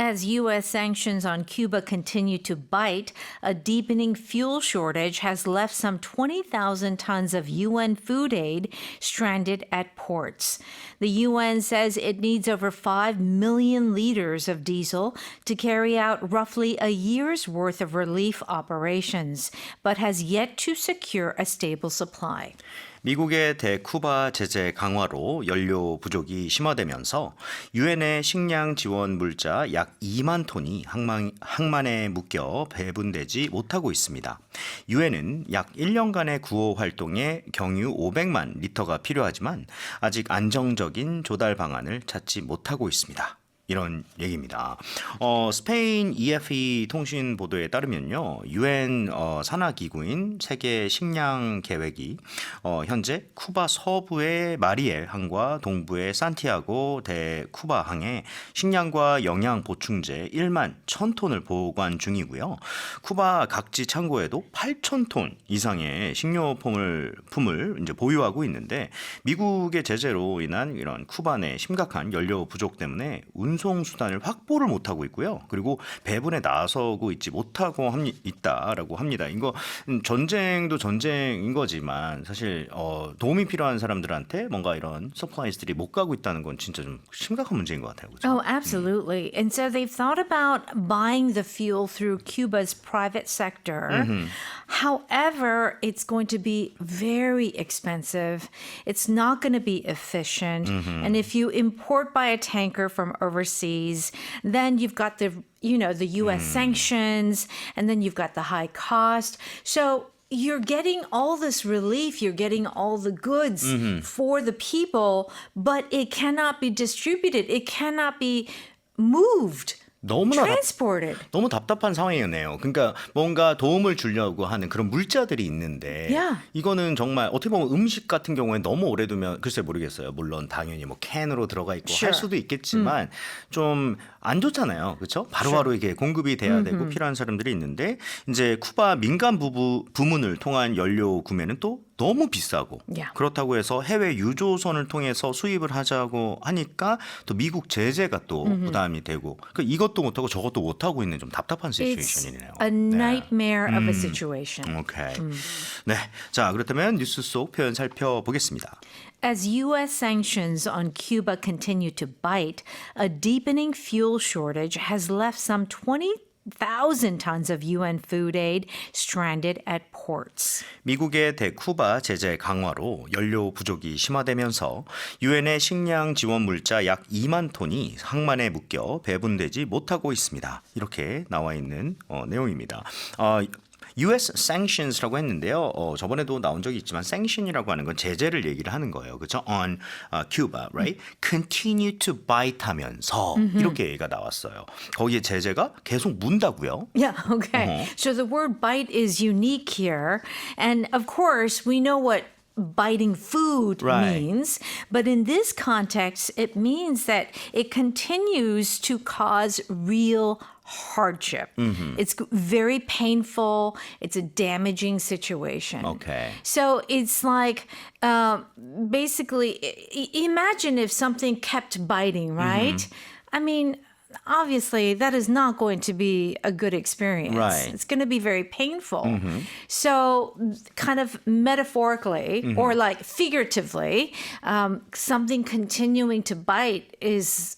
As U.S. sanctions on Cuba continue to bite, a deepening fuel shortage has left some 20,000 tons of UN food aid stranded at ports. The UN says it needs over 5 million liters of diesel to carry out roughly a year's worth of relief operations, but has yet to secure a stable supply. 미국의 대쿠바 제재 강화로 연료 부족이 심화되면서 유엔의 식량 지원 물자 약 2만 톤이 항만에 묶여 배분되지 못하고 있습니다. 유엔은 약 1년간의 구호 활동에 경유 500만 리터가 필요하지만 아직 안정적인 조달 방안을 찾지 못하고 있습니다. 이런 얘기입니다. 스페인 EFE 통신 보도에 따르면요, 유엔 산하 기구인 세계 식량 계획이 현재 쿠바 서부의 마리엘 항과 동부의 산티아고 대 쿠바 항에 식량과 영양 보충제 1만 1,000톤을 보관 중이고요. 쿠바 각지 창고에도 8,000톤 이상의 식료품을 이제 보유하고 있는데 미국의 제재로 인한 이런 쿠바 내 심각한 연료 부족 때문에 운송 수단을 확보를 못하고 있고요. 그리고 배분에 나서고 있지 못하고 있다라고 합니다. 이거 전쟁도 전쟁인 거지만 사실 도움이 필요한 사람들한테 뭔가 이런 서플라이즈들이 못 가고 있다는 건 진짜 좀 심각한 문제인 것 같아요. 그렇죠? Oh, absolutely. And so they've thought about buying the fuel through Cuba's private sector. However, it's going to be very expensive. It's not going to be efficient. And if you import by a tanker from overseas, then you've got the U.S. sanctions, and then you've got the high cost. So you're getting all this relief, you're getting all the goods for the people, but it cannot be distributed. It cannot be moved. transported. 너무 답답한 상황이네요. 그러니까 뭔가 도움을 주려고 하는 그런 물자들이 있는데 Yeah. 이거는 정말 어떻게 보면 음식 같은 경우에 너무 오래 두면 글쎄 모르겠어요. 물론 당연히 뭐 캔으로 들어가 있고 할 수도 있겠지만 좀 안 좋잖아요. 그렇죠? 바로바로 이게 공급이 돼야 되고 필요한 사람들이 있는데 이제 쿠바 민간 부문을 통한 연료 구매는 또 너무 비싸고 Yeah. 그렇다고 해서 해외 유조선을 통해서 수입을 하자고 하니까 또 미국 제재가 또 부담이 되고 그러니까 이것도 못하고 저것도 못하고 있는 좀 답답한 It's 시츄에이션이네요. a nightmare of a situation. 오케이. 네. 자, 그렇다면 뉴스 속 표현 살펴보겠습니다. As U.S. sanctions on Cuba continue to bite, a deepening fuel shortage has left some 20,000 tons of UN food aid stranded at ports. 미국의 대쿠바 제재 강화로 연료 부족이 심화되면서 유엔의 식량 지원 물자 약 2만 톤이 항만에 묶여 배분되지 못하고 있습니다. 이렇게 나와 있는 내용입니다. US sanctions라고 했는데요. 저번에도 나온 적이 있지만 sanction이라고 하는 건 제재를 얘기를 하는 거예요. 그렇죠? On Cuba, right? Continue to bite 하면서 이렇게 얘기가 나왔어요. 거기에 제재가 계속 문다고요. Yeah, okay. So the word bite is unique here. And of course, we know what biting food Right. means, but in this context, it means that it continues to cause real hardship. It's very painful. It's a damaging situation. Okay. So it's like basically, imagine if something kept biting, right? I mean, obviously, that is not going to be a good experience. Right. It's going to be very painful. So, kind of metaphorically or like figuratively, something continuing to bite is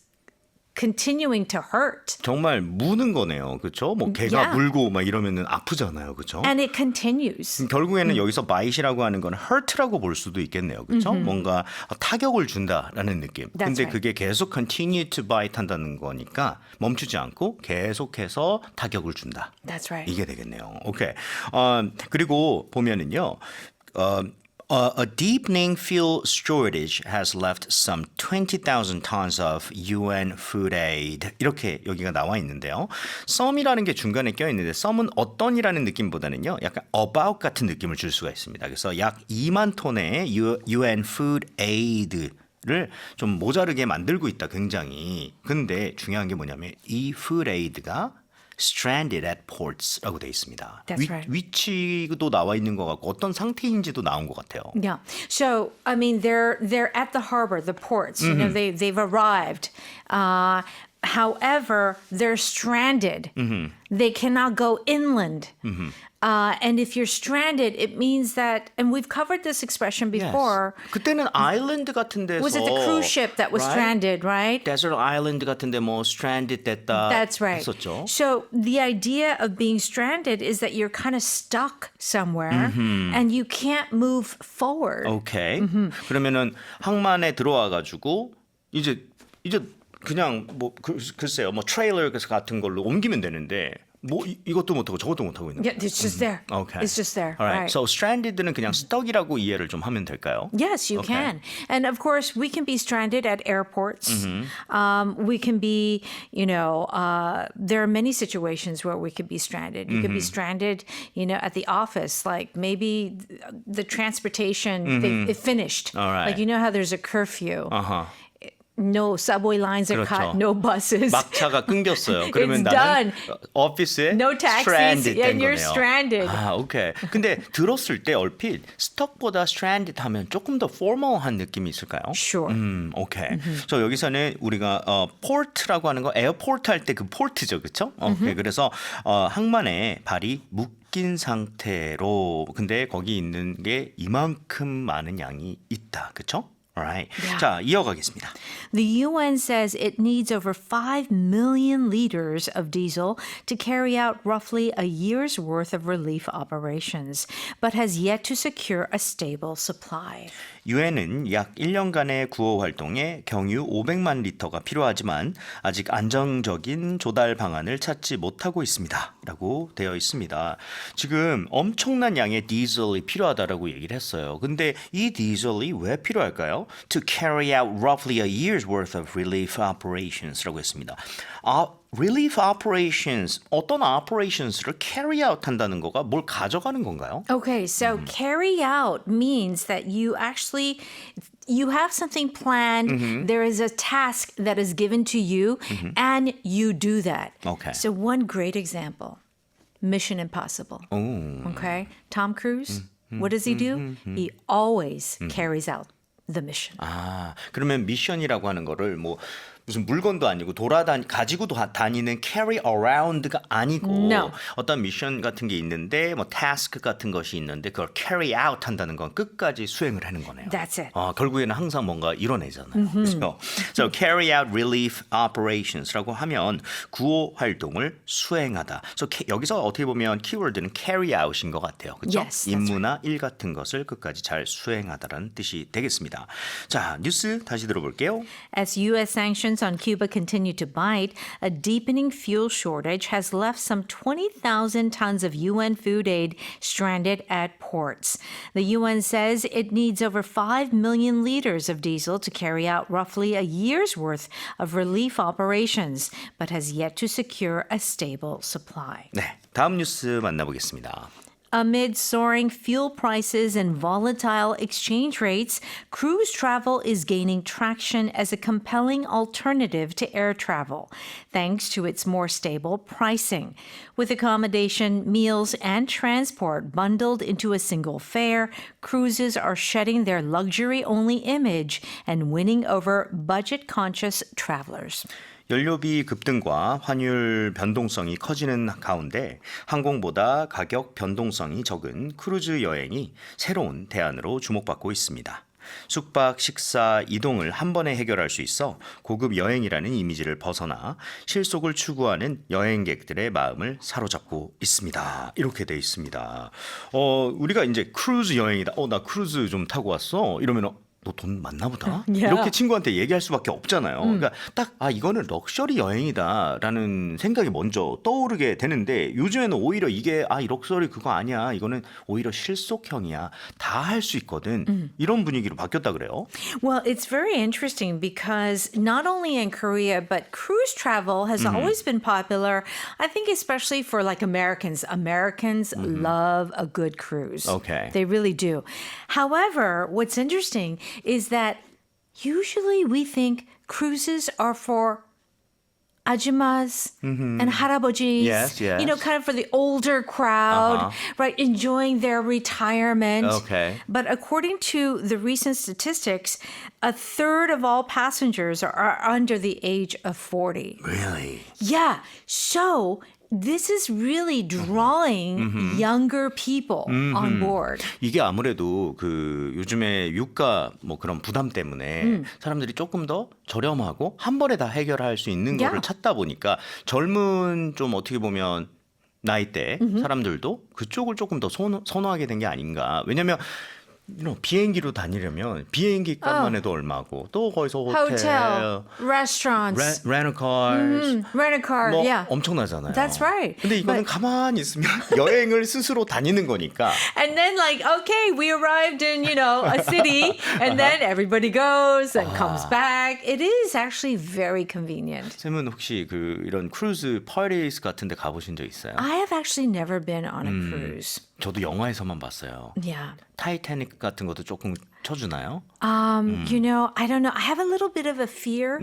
continuing to hurt. 정말 무는 거네요. 그렇죠? 뭐 개가 Yeah. 물고 막 이러면은 아프잖아요. 그렇죠? And it continues. 결국에는 여기서 bite이라고 하는 건 hurt라고 볼 수도 있겠네요. 그렇죠? 뭔가 타격을 준다라는 느낌. That's 근데 right. 그게 계속 continue to bite 한다는 거니까 멈추지 않고 계속해서 타격을 준다. That's right. 이게 되겠네요. 오케이. 그리고 보면은요. A deepening fuel shortage has left some 20,000 tons of UN food aid. 이렇게 여기가 나와 있는데요. some이라는 게 중간에 껴 있는데 some은 어떤이라는 느낌보다는요. 약간 about 같은 느낌을 줄 수가 있습니다. 그래서 약 2만 톤의 UN food aid 를 좀 모자르게 만들고 있다. 굉장히. 근데 중요한 게 뭐냐면 이 food aid가 stranded at ports라고 돼 있습니다. That's right. 위치도 나와 있는 것 같고 어떤 상태인지도 나온 것 같아요. Yeah. So, I mean, they're at the harbor, the ports. You know, they've arrived. However, they're stranded. They cannot go inland. And if you're stranded, it means that, and we've covered this expression before. 그때는 아일랜드 같은 데서 Was it the cruise ship that was stranded, right? 데저트 아일랜드 같은 데 뭐 stranded 됐다 That's right. 했었죠. So the idea of being stranded is that you're kind of stuck somewhere and you can't move forward. 오케이. 그러면은 항만에 들어와 가지고 이제 그냥 뭐 글쎄요. 뭐 트레일러 같은 걸로 옮기면 되는데 뭐 이것도 못 하고 저것도 못 하고 있는 Yeah, it's just there. Okay. It's just there. Alright. Right. So stranded는 그냥 stuck이라고 이해를 좀 하면 될까요? Yes, you Okay. can. And of course, we can be stranded at airports. We can be, there are many situations where we could be stranded. You could be stranded, at the office. Like maybe the transportation, it finished. All right. Like, how there's a curfew. 아하. No subway lines are cut, 그렇죠. no buses. 막차가 끊겼어요. 그러면 It's 나는 done. 오피스에 No taxis, stranded 된 and you're 거네요. stranded. 아, 오케이. 근데 들었을 때 얼핏 stuck보다 stranded 하면 조금 더 formal한 느낌이 있을까요? Sure. 오케이. 저 여기서는 우리가 port라고 하는 거 에어포트 할 때 그 port죠, 그렇죠? 오케이. 그래서 항만에 발이 묶인 상태로 근데 거기 있는 게 이만큼 많은 양이 있다, 그렇죠? Alright. Yeah. 자, 이어가겠습니다. The UN says it needs over 5 million liters of diesel to carry out roughly a year's worth of relief operations, but has yet to secure a stable supply. 유엔은 약 1년간의 구호 활동에 경유 500만 리터가 필요하지만 아직 안정적인 조달 방안을 찾지 못하고 있습니다. 라고 되어 있습니다. 지금 엄청난 양의 디젤이 필요하다라고 얘기를 했어요. 근데 이 디젤이 왜 필요할까요? To carry out roughly a year's worth of relief operations라고 했습니다. relief operations, 어떤 operations를 carry out 한다는 거가 뭘 가져가는 건가요? Okay, so carry out means that you have something planned, there is a task that is given to you, and you do that. Okay. So one great example, Mission Impossible. Okay, Tom Cruise, what does he do? He always carries out the mission. 아, 그러면 미션이라고 하는 거를 뭐 무슨 물건도 아니고 가지고 다니는 carry around가 아니고 No. 어떤 미션 같은 게 있는데 뭐 task 같은 것이 있는데 그걸 carry out 한다는 건 끝까지 수행을 하는 거네요. That's it. 결국에는 항상 뭔가 이뤄내잖아요. 그렇죠? So carry out relief operations라고 하면 구호 활동을 수행하다. So 여기서 어떻게 보면 키워드는 carry out인 것 같아요. 그렇죠? Yes, that's 임무나 일 같은 것을 끝까지 잘 수행하다라는 뜻이 되겠습니다. 자, 뉴스 다시 들어볼게요. As U.S. sanctions on Cuba continue to bite, a deepening fuel shortage has left some 20,000 tons of UN food aid stranded at ports. The UN says it needs over 5 million liters of diesel to carry out roughly a year's worth of relief operations, but has yet to secure a stable supply. 네, 다음 뉴스 만나보겠습니다. Amid soaring fuel prices and volatile exchange rates, cruise travel is gaining traction as a compelling alternative to air travel, thanks to its more stable pricing. With accommodation, meals, and transport bundled into a single fare, cruises are shedding their luxury-only image and winning over budget-conscious travelers. 연료비 급등과 환율 변동성이 커지는 가운데 항공보다 가격 변동성이 적은 크루즈 여행이 새로운 대안으로 주목받고 있습니다. 숙박, 식사, 이동을 한 번에 해결할 수 있어 고급 여행이라는 이미지를 벗어나 실속을 추구하는 여행객들의 마음을 사로잡고 있습니다. 이렇게 돼 있습니다. 우리가 이제 크루즈 여행이다. 나 크루즈 좀 타고 왔어. 이러면 너 돈 많나 보다? Yeah. 이렇게 친구한테 얘기할 수밖에 없잖아요. 그러니까 딱 이거는 럭셔리 여행이다라는 생각이 먼저 떠오르게 되는데 요즘에는 오히려 이게 이 럭셔리 그거 아니야. 이거는 오히려 실속형이야. 다 할 수 있거든. 이런 분위기로 바뀌었다 그래요. Well, it's very interesting because not only in Korea, but cruise travel has always been popular. I think especially for like Americans. Americans love a good cruise. Okay. They really do. However, what's interesting is that usually we think cruises are for ajumas and harabojis, Yes, yes. you know, kind of for the older crowd, right, enjoying their retirement. Okay. But according to the recent statistics, a third of all passengers are under the age of 40. Really? Yeah. So this is really drawing younger people on board. 이게 아무래도 그 요즘에 유가 뭐 그런 부담 때문에 사람들이 조금 더 저렴하고 한 번에 다 해결할 수 있는 Yeah. 거를 찾다 보니까 젊은 좀 어떻게 보면 나이대 사람들도 그쪽을 조금 더 선호하게 된 게 아닌가. 왜냐면 비행기로 다니려면 비행기 값만 해도 얼마고 또 거기서 호텔, Hotel, restaurants, rental cars rent a car. 뭐 Yeah. 엄청나잖아요. That's right. 근데 이거는 가만히 있으면 여행을 스스로 다니는 거니까 And then like, okay, we arrived in, you know, a city and then everybody goes and comes back. It is actually very convenient. 쌤은 혹시 그 이런 크루즈 파티스 같은 데 가보신 적 있어요? I have actually never been on a cruise. 저도 영화에서만 봤어요. Yeah. 타이타닉 같은 것도 조금 쳐주나요? You know, I don't know. I have a little bit of a fear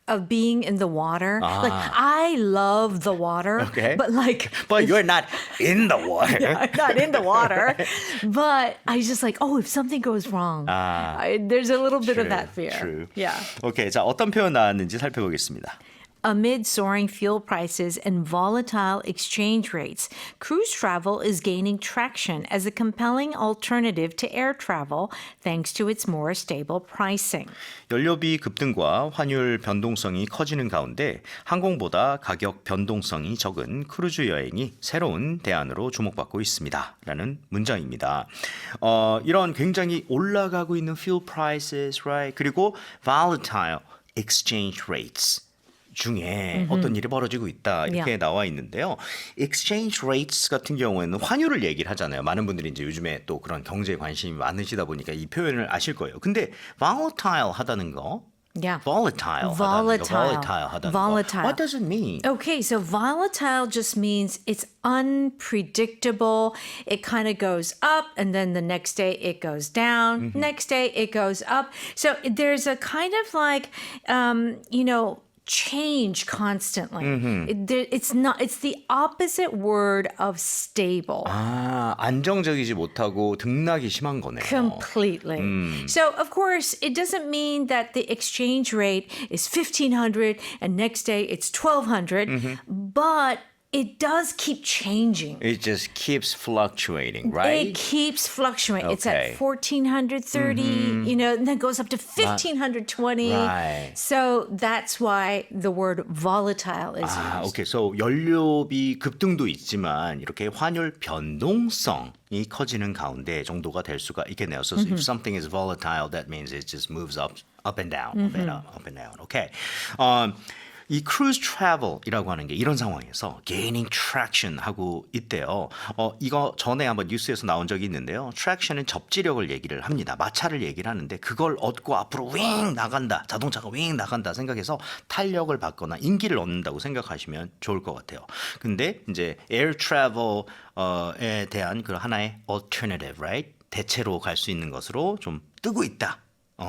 of being in the water. Like, I love the water, Okay. but like, But you're not in the water. I'm not in the water. But I just like, oh, if something goes wrong, there's a little bit of that fear. True. Yeah. 오케이, 자 어떤 표현 나왔는지 살펴보겠습니다. Amid soaring fuel prices and volatile exchange rates, cruise travel is gaining traction as a compelling alternative to air travel thanks to its more stable pricing. 연료비 급등과 환율 변동성이 커지는 가운데 항공보다 가격 변동성이 적은 크루즈 여행이 새로운 대안으로 주목받고 있습니다. 라는 문장입니다. 이런 굉장히 올라가고 있는 fuel prices, right? 그리고 volatile exchange rates. 중에 어떤 일이 벌어지고 있다 이렇게 Yeah. 나와 있는데요. exchange rates 같은 경우에는 환율을 얘기를 하잖아요. 많은 분들이 이제 요즘에 또 그런 경제에 관심이 많으시다 보니까 이 표현을 아실 거예요. 근데 volatile 하다는 거, Yeah. volatile 하다는 Volatile. 거. What does it mean? Okay, so volatile just means it's unpredictable. It kind of goes up and then the next day it goes down. Next day it goes up. So there's a kind of like, you know, change constantly. It's not. It's the opposite word of stable. 안정적이지 못하고 등락이 심한 거네요. Completely. So, of course, it doesn't mean that the exchange rate is 1,500 and next day it's 1,200, but it does keep changing. It just keeps fluctuating, right? It keeps fluctuating. It's Okay. at 1,430, you know, and then goes up to 1,520. Right. So that's why the word volatile is used. 오케이. So 연료비 급등도 있지만 이렇게 환율 변동성이 커지는 가운데 정도가 될 수가 있겠네요. So if something is volatile, that means it just moves up and down, up and up, up and down. Okay. 이 cruise travel이라고 하는 게 이런 상황에서 gaining traction 하고 있대요. 이거 전에 한번 뉴스에서 나온 적이 있는데요. traction은 접지력을 얘기를 합니다. 마찰을 얘기를 하는데 그걸 얻고 앞으로 윙 나간다. 자동차가 윙 나간다 생각해서 탄력을 받거나 인기를 얻는다고 생각하시면 좋을 것 같아요. 근데 이제 air travel에 대한 그 하나의 alternative, right? 대체로 갈 수 있는 것으로 좀 뜨고 있다.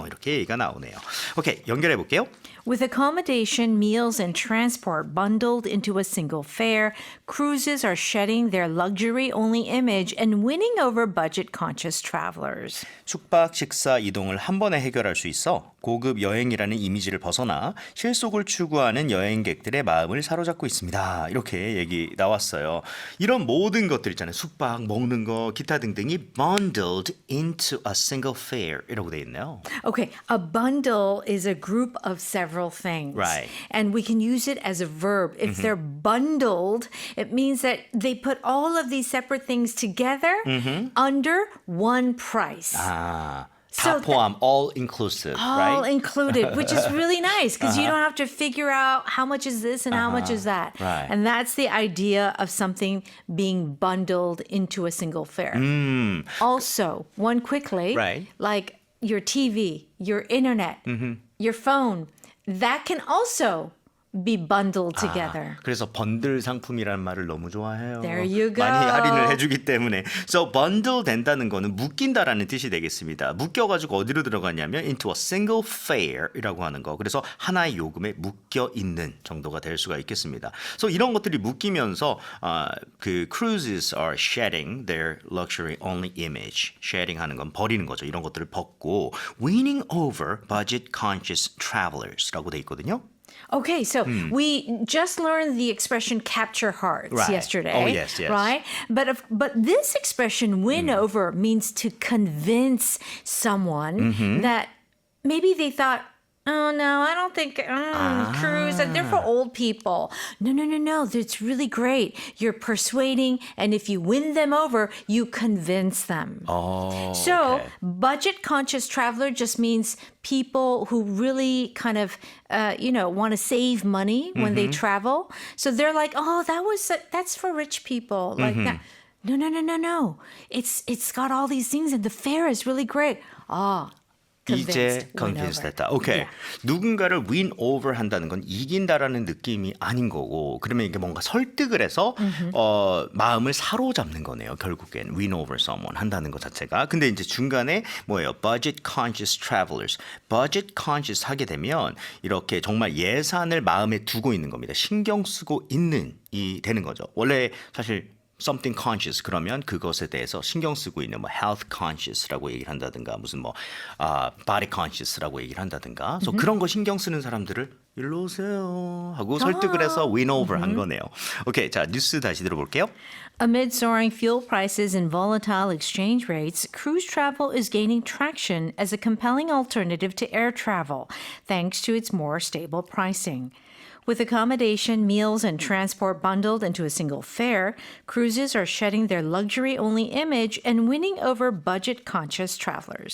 이렇게 얘기가 나오네요. 오케이, 연결해 볼게요. With accommodation, meals, and transport bundled into a single fare, cruises are shedding their luxury-only image and winning over budget-conscious travelers. 숙박, 식사, 이동을 한 번에 해결할 수 있어 고급 여행이라는 이미지를 벗어나 실속을 추구하는 여행객들의 마음을 사로잡고 있습니다. 이렇게 얘기 나왔어요. 이런 모든 것들 있잖아요. 숙박, 먹는 거, 기타 등등이 bundled into a single fare 이라고 돼 있네요. Okay, a bundle is a group of several things. Right. And we can use it as a verb. If they're bundled, it means that they put all of these separate things together under one price. 다 So 포함, all inclusive, All right? included, which is really nice because you don't have to figure out how much is this and how much is that. Right. And that's the idea of something being bundled into a single fare. Also, one quickly, Right. like your TV, your internet, your phone, that can also be bundled together. 그래서 번들 상품이라는 말을 너무 좋아해요. There you go. 많이 할인을 해주기 때문에. So bundle 된다는 거는 묶인다라는 뜻이 되겠습니다. 묶여가지고 어디로 들어가냐면 into a single fare이라고 하는 거. 그래서 하나의 요금에 묶여 있는 정도가 될 수가 있겠습니다. So 이런 것들이 묶이면서 그 cruises are shedding their luxury only image. shedding 하는 건 버리는 거죠. 이런 것들을 벗고 winning over budget conscious travelers라고 돼 있거든요. Okay, so we just learned the expression capture hearts Right. yesterday. Oh, yes, yes. Right? But this expression win over means to convince someone that maybe they thought, oh no, I don't think cruise, they're for old people. No. It's really great. You're persuading, and if you win them over, you convince them. Oh, So, okay. budget conscious traveler just means people who really kind of, want to save money when they travel. So they're like, oh, that's for rich people. Like that. No. It's got all these things, and the fare is really great. 이제 Convinced, win convince over. 됐다. 오케이. Yeah. 누군가를 win over 한다는 건 이긴다라는 느낌이 아닌 거고 그러면 이게 뭔가 설득을 해서 마음을 사로잡는 거네요. 결국엔 win over someone 한다는 것 자체가. 근데 이제 중간에 뭐예요? budget conscious travelers. budget conscious 하게 되면 이렇게 정말 예산을 마음에 두고 있는 겁니다. 신경 쓰고 있는 이 되는 거죠. 원래 사실 something conscious 그러면 그것에 대해서 신경 쓰고 있는 뭐 health conscious라고 얘기를 한다든가 무슨 뭐 body conscious라고 얘기를 한다든가 그래서 그런 거 신경 쓰는 사람들을 일로 오세요 하고 설득을 해서 win over 한 거네요. 오케이, 자 뉴스 다시 들어볼게요. Amid soaring fuel prices and volatile exchange rates, cruise travel is gaining traction as a compelling alternative to air travel, thanks to its more stable pricing. With accommodation, meals, and transport bundled into a single fare, cruises are shedding their luxury-only image and winning over budget-conscious travelers.